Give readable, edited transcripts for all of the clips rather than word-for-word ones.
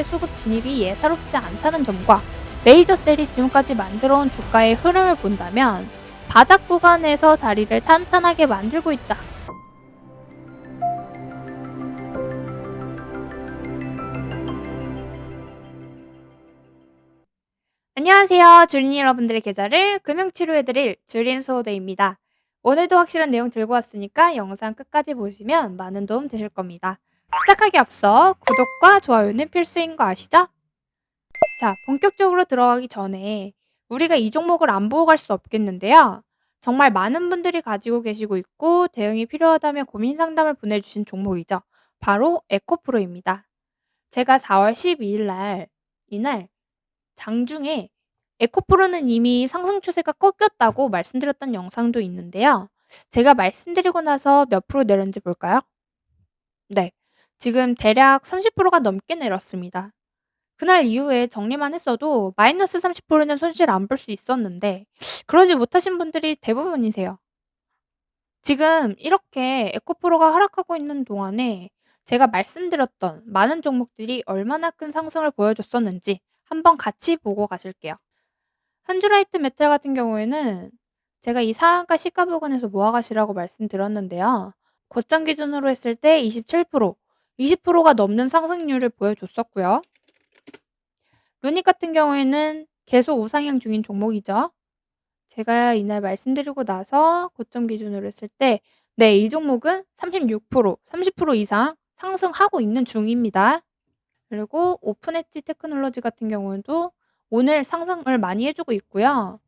수급 진입이 예사롭지 않다는 점과 레이저셀이 지금까지 만들어온 주가의 흐름을 본다면 바닥 구간에서 자리를 탄탄하게 만들고 있다. 안녕하세요. 주린 여러분들의 계좌를 금융치료해드릴 주린 소호대입니다. 오늘도 확실한 내용 들고 왔으니까 영상 끝까지 보시면 많은 도움 되실 겁니다. 시작하기 앞서 구독과 좋아요는 필수인 거 아시죠? 자, 본격적으로 들어가기 전에 우리가 이 종목을 안 보고 갈 수 없겠는데요. 정말 많은 분들이 가지고 계시고 있고 대응이 필요하다면 고민 상담을 보내주신 종목이죠. 바로 에코프로입니다. 제가 4월 12일 이날 장중에 에코프로는 이미 상승 추세가 꺾였다고 말씀드렸던 영상도 있는데요. 제가 말씀드리고 나서 몇 프로 내렸는지 볼까요? 네. 지금 대략 30%가 넘게 내렸습니다. 그날 이후에 정리만 했어도 마이너스 30%는 손실 안 볼 수 있었는데 그러지 못하신 분들이 대부분이세요. 지금 이렇게 에코프로가 하락하고 있는 동안에 제가 말씀드렸던 많은 종목들이 얼마나 큰 상승을 보여줬었는지 한번 같이 보고 가실게요. 한주라이트 메탈 같은 경우에는 제가 이 상한가 시가 부근에서 모아 가시라고 말씀드렸는데요. 고점 기준으로 했을 때 27%, 20%가 넘는 상승률을 보여줬었고요. 루닉 같은 경우에는 계속 우상향 중인 종목이죠. 제가 이날 말씀드리고 나서 고점 기준으로 했을 때 네, 이 종목은 36%, 30% 이상 상승하고 있는 중입니다. 그리고 오픈 엣지 테크놀로지 같은 경우도 오늘 상승을 많이 해 주고 있고요.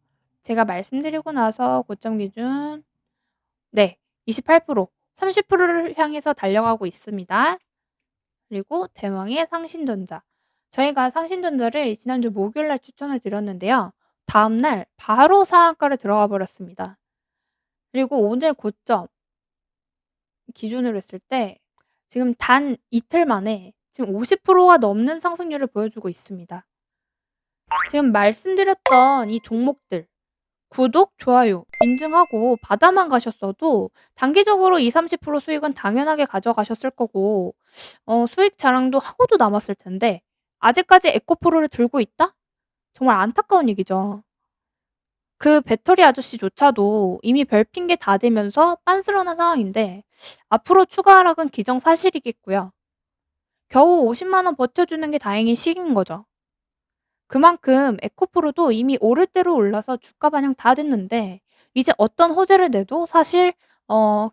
제가 말씀드리고 나서 고점 기준 네, 28%, 30%를 향해서 달려가고 있습니다. 그리고 대왕의 상신전자. 저희가 상신전자를 지난주 목요일 날 추천을 드렸는데요. 다음 날 바로 상한가를 들어가 버렸습니다. 그리고 오늘 고점 기준으로 했을 때 지금 단 이틀 만에 지금 50%가 넘는 상승률을 보여주고 있습니다. 지금 말씀드렸던 이 종목들 구독, 좋아요, 인증하고 받아만 가셨어도 단기적으로 20-30% 수익은 당연하게 가져가셨을 거고 수익 자랑도 하고도 남았을 텐데 아직까지 에코프로를 들고 있다? 정말 안타까운 얘기죠. 그 배터리 아저씨조차도 이미 별 핑계 다 대면서 빤스런한 상황인데 앞으로 추가 하락은 기정사실이겠고요. 겨우 50만 원 버텨주는 게 다행인 시기인 거죠. 그만큼 에코프로도 이미 오를 대로 올라서 주가 반영 다 됐는데 이제 어떤 호재를 내도 사실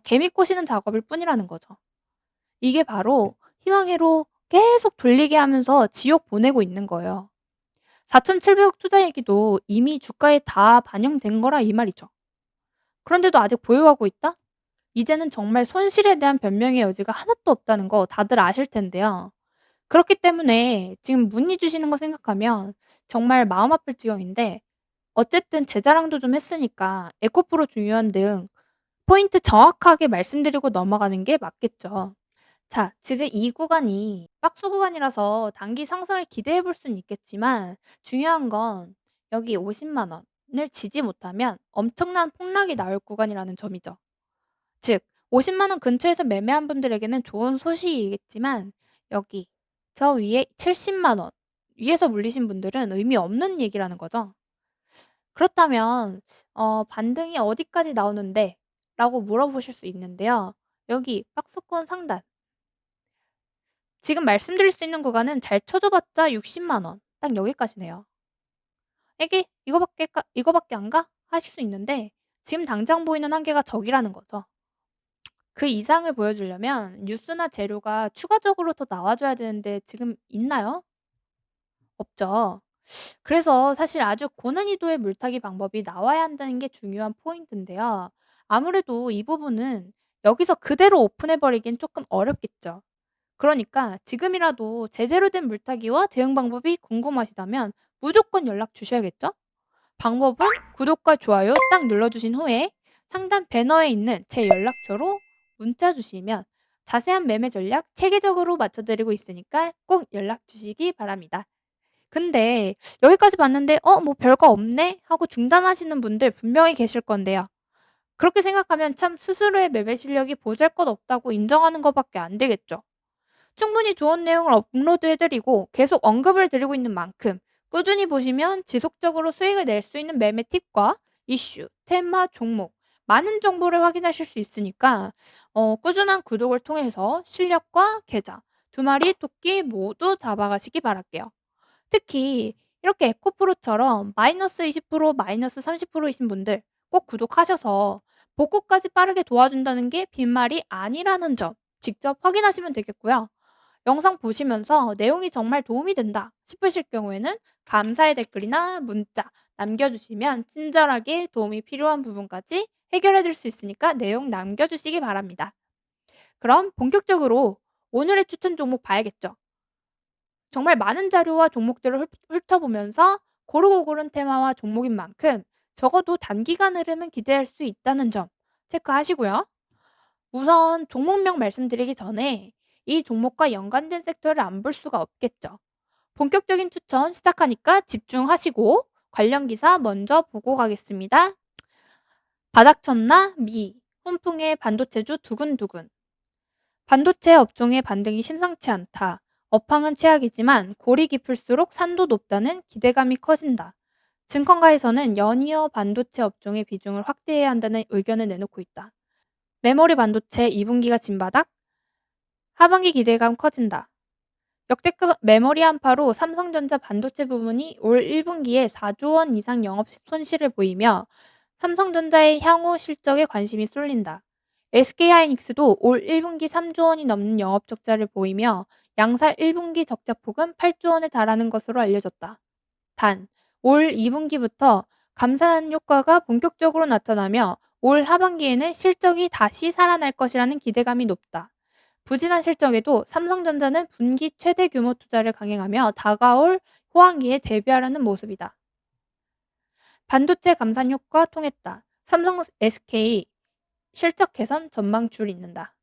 개미 꼬시는 작업일 뿐이라는 거죠. 이게 바로 희망회로 계속 돌리게 하면서 지옥 보내고 있는 거예요. 4,700억 투자 얘기도 이미 주가에 다 반영된 거라 이 말이죠. 그런데도 아직 보유하고 있다? 이제는 정말 손실에 대한 변명의 여지가 하나도 없다는 거 다들 아실 텐데요. 그렇기 때문에 지금 문의 주시는 거 생각하면 정말 마음 아플 지경인데 어쨌든 제 자랑도 좀 했으니까 에코프로 중요한 등 포인트 정확하게 말씀드리고 넘어가는 게 맞겠죠. 자, 지금 이 구간이 박스 구간이라서 단기 상승을 기대해 볼 수는 있겠지만 중요한 건 여기 50만 원을 지지 못하면 엄청난 폭락이 나올 구간이라는 점이죠. 즉 50만 원 근처에서 매매한 분들에게는 좋은 소식이겠지만 여기 저 위에 70만 원 위에서 물리신 분들은 의미 없는 얘기라는 거죠. 그렇다면 "반등이 어디까지 나오는데?" 라고 물어보실 수 있는데요. 여기 박스권 상단 지금 말씀드릴 수 있는 구간은 잘 쳐줘 봤자 60만 원. 딱 여기까지네요. 이게 '이거밖에 안 가?' 하실 수 있는데 지금 당장 보이는 한계가 저기라는 거죠. 그 이상을 보여주려면 뉴스나 재료가 추가적으로 더 나와 줘야 되는데 지금 있나요? 없죠. 그래서 사실 아주 고난이도의 물타기 방법이 나와야 한다는 게 중요한 포인트인데요. 아무래도 이 부분은 여기서 그대로 오픈해 버리긴 조금 어렵겠죠. 그러니까 지금이라도 제대로 된 물타기와 대응 방법이 궁금하시다면 무조건 연락 주셔야겠죠? 방법은 구독과 좋아요 딱 눌러주신 후에 상단 배너에 있는 제 연락처로 문자 주시면 자세한 매매 전략 체계적으로 맞춰드리고 있으니까 꼭 연락 주시기 바랍니다. 근데 여기까지 봤는데 '어 뭐 별거 없네.' 하고 중단하시는 분들 분명히 계실 건데요. 그렇게 생각하면 참 스스로의 매매 실력이 보잘것없다고 인정하는 것 밖에 안 되겠죠. 충분히 좋은 내용을 업로드해드리고 계속 언급을 드리고 있는 만큼 꾸준히 보시면 지속적으로 수익을 낼 수 있는 매매 팁과 이슈, 테마, 종목, 많은 정보를 확인하실 수 있으니까 꾸준한 구독을 통해서 실력과 계좌, 두 마리 토끼 모두 잡아가시기 바랄게요. 특히 이렇게 에코프로처럼 마이너스 20%, 마이너스 30%이신 분들 꼭 구독하셔서 복구까지 빠르게 도와준다는 게 빈말이 아니라는 점 직접 확인하시면 되겠고요. 영상 보시면서 내용이 정말 도움이 된다 싶으실 경우에는 감사의 댓글이나 문자 남겨주시면 친절하게 도움이 필요한 부분까지 해결해 드릴 수 있으니까 내용 남겨주시기 바랍니다. 그럼 본격적으로 오늘의 추천 종목 봐야겠죠. 정말 많은 자료와 종목들을 훑어보면서 고르고 고른 테마와 종목인 만큼 적어도 단기간 흐름은 기대할 수 있다는 점 체크하시고요. 우선 종목명 말씀드리기 전에 이 종목과 연관된 섹터를 안 볼 수가 없겠죠. 본격적인 추천 시작하니까 집중하시고 관련 기사 먼저 보고 가겠습니다. 바닥 쳤나? 미. 훈풍의 반도체주 두근두근. 반도체 업종의 반등이 심상치 않다. 업황은 최악이지만 골이 깊을수록 산도 높다는 기대감이 커진다. 증권가에서는 연이어 반도체 업종의 비중을 확대해야 한다는 의견을 내놓고 있다. 메모리 반도체 2분기가 진바닥? 하반기 기대감 커진다. 역대급 메모리 한파로 삼성전자 반도체 부문이 올 1분기에 4조 원 이상 영업 손실을 보이며 삼성전자의 향후 실적에 관심이 쏠린다. SK하이닉스도 올 1분기 3조 원이 넘는 영업 적자를 보이며 양사 1분기 적자폭은 8조 원에 달하는 것으로 알려졌다. 단, 올 2분기부터 감산 효과가 본격적으로 나타나며 올 하반기에는 실적이 다시 살아날 것이라는 기대감이 높다. 부진한 실적에도 삼성전자는 분기 최대 규모 투자를 강행하며 다가올 호황기에 대비하려는 모습이다. 반도체 감산 효과 통했다. 삼성 SK 실적 개선 전망 줄 잇는다.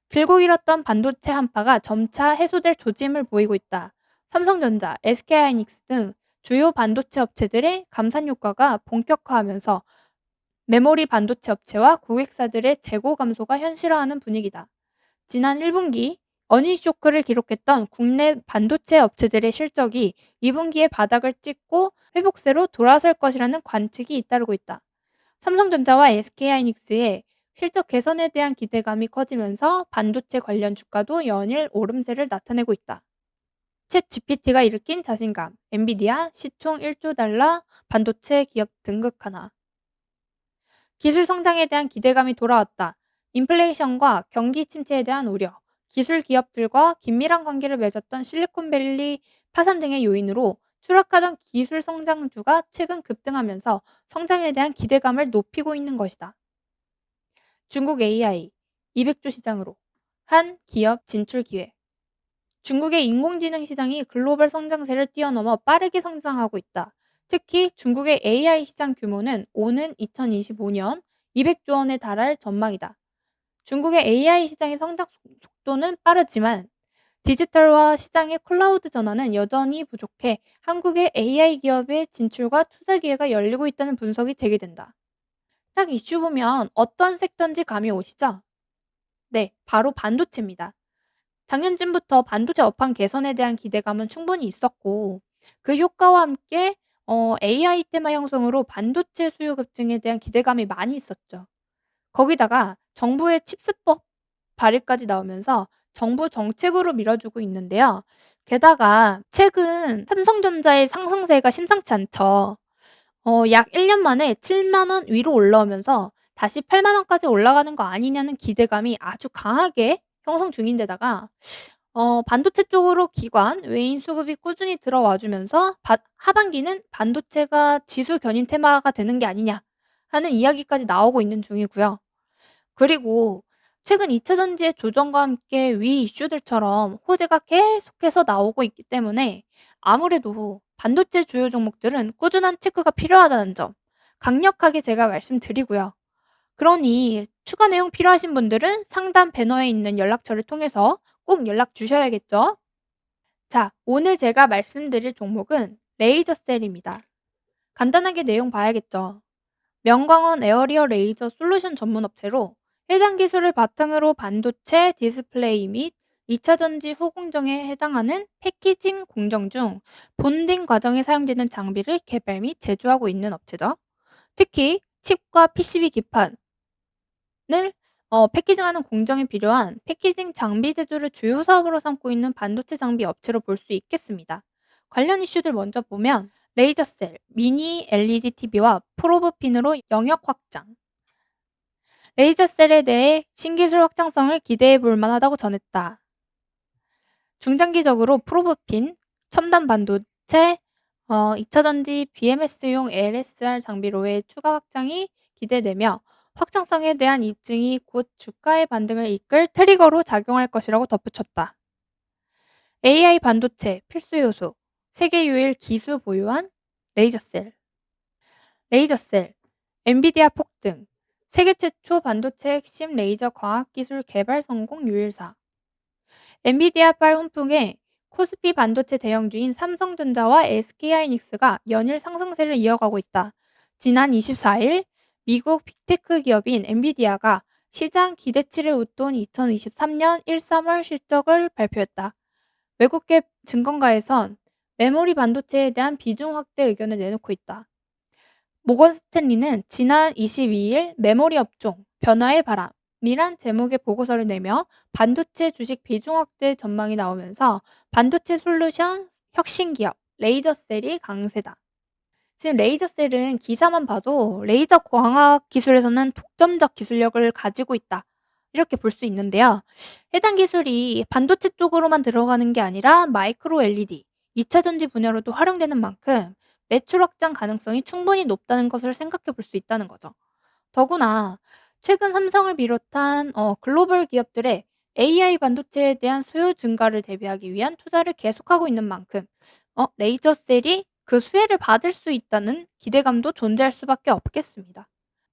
길고 길었던 반도체 한파가 점차 해소될 조짐을 보이고 있다. 삼성전자, SK하이닉스 등 주요 반도체 업체들의 감산 효과가 본격화하면서 메모리 반도체 업체와 고객사들의 재고 감소가 현실화하는 분위기다. 지난 1분기 어닝 쇼크를 기록했던 국내 반도체 업체들의 실적이 2분기에 바닥을 찍고 회복세로 돌아설 것이라는 관측이 잇따르고 있다. 삼성전자와 SK하이닉스의 실적 개선에 대한 기대감이 커지면서 반도체 관련 주가도 연일 오름세를 나타내고 있다. 챗 GPT가 일으킨 자신감, 엔비디아 시총 1조 달러 반도체 기업 등극 하나. 기술 성장에 대한 기대감이 돌아왔다. 인플레이션과 경기 침체에 대한 우려, 기술 기업들과 긴밀한 관계를 맺었던 실리콘밸리 파산 등의 요인으로 추락하던 기술 성장주가 최근 급등하면서 성장에 대한 기대감을 높이고 있는 것이다. 중국 AI 200조 시장으로 한 기업 진출 기회. 중국의 인공지능 시장이 글로벌 성장세를 뛰어넘어 빠르게 성장하고 있다. 특히 중국의 AI 시장 규모는 오는 2025년 200조 원에 달할 전망이다. 중국의 AI 시장의 성장 속도는 빠르지만 디지털화 시장의 클라우드 전환은 여전히 부족해 한국의 AI 기업의 진출과 투자 기회가 열리고 있다는 분석이 제기된다. 딱 이슈 보면 어떤 섹터인지 감이 오시죠? 네, 바로 반도체입니다. 작년쯤부터 반도체 업황 개선에 대한 기대감은 충분히 있었고 그 효과와 함께 AI 테마 형성으로 반도체 수요 급증에 대한 기대감이 많이 있었죠. 거기다가 정부의 칩스법 발의까지 나오면서 정부 정책으로 밀어주고 있는데요. 게다가 최근 삼성전자의 상승세가 심상치 않죠. 약 1년 만에 7만 원 위로 올라오면서 다시 8만 원까지 올라가는 거 아니냐는 기대감이 아주 강하게 형성 중인데다가 반도체 쪽으로 기관, 외인 수급이 꾸준히 들어와 주면서 하반기는 반도체가 지수 견인 테마가 되는 게 아니냐 하는 이야기까지 나오고 있는 중이고요. 그리고 최근 2차 전지의 조정과 함께 위 이슈들처럼 호재가 계속해서 나오고 있기 때문에 아무래도 반도체 주요 종목들은 꾸준한 체크가 필요하다는 점 강력하게 제가 말씀드리고요. 그러니 추가 내용 필요하신 분들은 상단 배너에 있는 연락처를 통해서 꼭 연락 주셔야겠죠. 자, 오늘 제가 말씀드릴 종목은 레이저셀입니다. 간단하게 내용 봐야겠죠. 명광원 에어리어 레이저 솔루션 전문 업체로 해당 기술을 바탕으로 반도체, 디스플레이 및 2차 전지 후 공정에 해당하는 패키징 공정 중 본딩 과정에 사용되는 장비를 개발 및 제조하고 있는 업체죠. 특히 칩과 PCB 기판을 패키징하는 공정에 필요한 패키징 장비 제조를 주요 사업으로 삼고 있는 반도체 장비 업체로 볼 수 있겠습니다. 관련 이슈들 먼저 보면 레이저 셀, 미니 LED TV와 프로브 핀으로 영역 확장, 레이저 셀에 대해 신기술 확장성을 기대해 볼 만하다고 전했다. 중장기적으로 프로브핀, 첨단 반도체, 2차 전지 BMS용 LSR 장비로의 추가 확장이 기대되며 확장성에 대한 입증이 곧 주가의 반등을 이끌 트리거로 작용할 것이라고 덧붙였다. AI 반도체 필수 요소, 세계 유일 기수 보유한 레이저셀. 레이저셀, 엔비디아 폭등, 세계 최초 반도체 핵심 레이저 과학기술 개발 성공 유일사. 엔비디아발 훈풍에 코스피 반도체 대형주인 삼성전자와 SK하이닉스가 연일 상승세를 이어가고 있다. 지난 24일 미국 빅테크 기업인 엔비디아가 시장 기대치를 웃돈 2023년 1-3월 실적을 발표했다. 외국계 증권가에선 메모리 반도체에 대한 비중 확대 의견을 내놓고 있다. 모건 스탠리는 지난 22일 메모리 업종 변화의 바람이란 제목의 보고서를 내며 반도체 주식 비중 확대 전망이 나오면서 반도체 솔루션 혁신 기업 레이저셀이 강세다. 지금 레이저셀은 기사만 봐도 레이저 광학 기술에서는 독점적 기술력을 가지고 있다. 이렇게 볼 수 있는데요. 해당 기술이 반도체 쪽으로만 들어가는 게 아니라 마이크로 LED, 2차 전지 분야로도 활용되는 만큼 매출 확장 가능성이 충분히 높다는 것을 생각해 볼 수 있다는 거죠. 더구나 최근 삼성을 비롯한 글로벌 기업들의 AI 반도체에 대한 수요 증가를 대비하기 위한 투자를 계속하고 있는 만큼 레이저셀이 그 수혜를 받을 수 있다는 기대감도 존재할 수밖에 없겠습니다.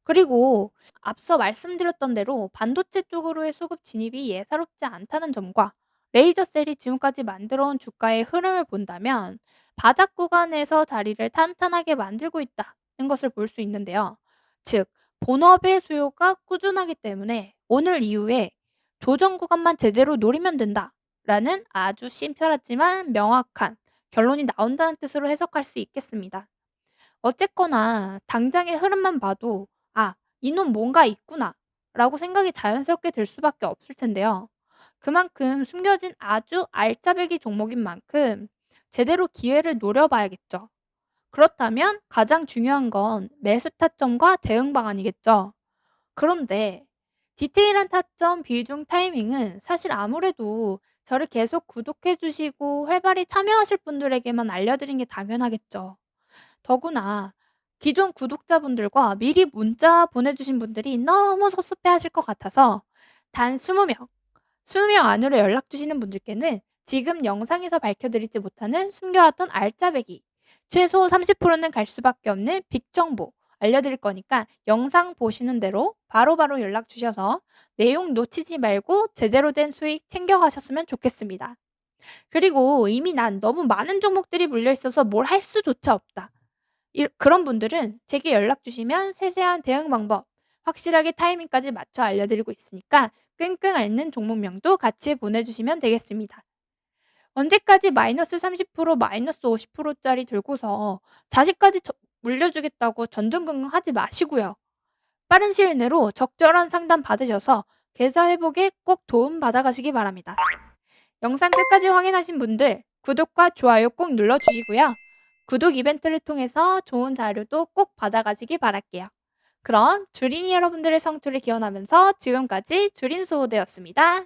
그리고 앞서 말씀드렸던 대로 반도체 쪽으로의 수급 진입이 예사롭지 않다는 점과 레이저셀이 지금까지 만들어온 주가의 흐름을 본다면 바닥 구간에서 자리를 탄탄하게 만들고 있다는 것을 볼 수 있는데요. 즉, 본업의 수요가 꾸준하기 때문에 오늘 이후에 조정 구간만 제대로 노리면 된다라는 아주 심플하지만 명확한 결론이 나온다는 뜻으로 해석할 수 있겠습니다. 어쨌거나 당장의 흐름만 봐도 '아 이놈 뭔가 있구나.'라고 생각이 자연스럽게 들 수밖에 없을 텐데요. 그만큼 숨겨진 아주 알짜배기 종목인 만큼 제대로 기회를 노려봐야겠죠. 그렇다면 가장 중요한 건 매수 타점과 대응 방안이겠죠. 그런데 디테일한 타점, 비중, 타이밍은 사실 아무래도 저를 계속 구독해 주시고 활발히 참여하실 분들에게만 알려드린 게 당연하겠죠. 더구나 기존 구독자분들과 미리 문자 보내주신 분들이 너무 섭섭해하실 것 같아서 단 20명, 20명 안으로 연락 주시는 분들께는 지금 영상에서 밝혀드리지 못하는 숨겨왔던 알짜배기, 최소 30%는 갈 수밖에 없는 빅 정보 알려드릴 거니까 영상 보시는 대로 바로바로 연락 주셔서 내용 놓치지 말고 제대로 된 수익 챙겨가셨으면 좋겠습니다. 그리고 이미 난 너무 많은 종목들이 물려있어서 뭘 할 수조차 없다. 그런 분들은 제게 연락 주시면 세세한 대응 방법, 확실하게 타이밍까지 맞춰 알려드리고 있으니까 끙끙 앓는 종목명도 같이 보내주시면 되겠습니다. 언제까지 마이너스 30%, 마이너스 50%짜리 들고서 자식까지 물려주겠다고 전전긍긍하지 마시고요. 빠른 시일 내로 적절한 상담 받으셔서 계좌 회복에 꼭 도움 받아가시기 바랍니다. 영상 끝까지 확인하신 분들 구독과 좋아요 꼭 눌러주시고요. 구독 이벤트를 통해서 좋은 자료도 꼭 받아가시기 바랄게요. 그럼 주린이 여러분들의 성투를 기원하면서 지금까지 주린수호대였습니다.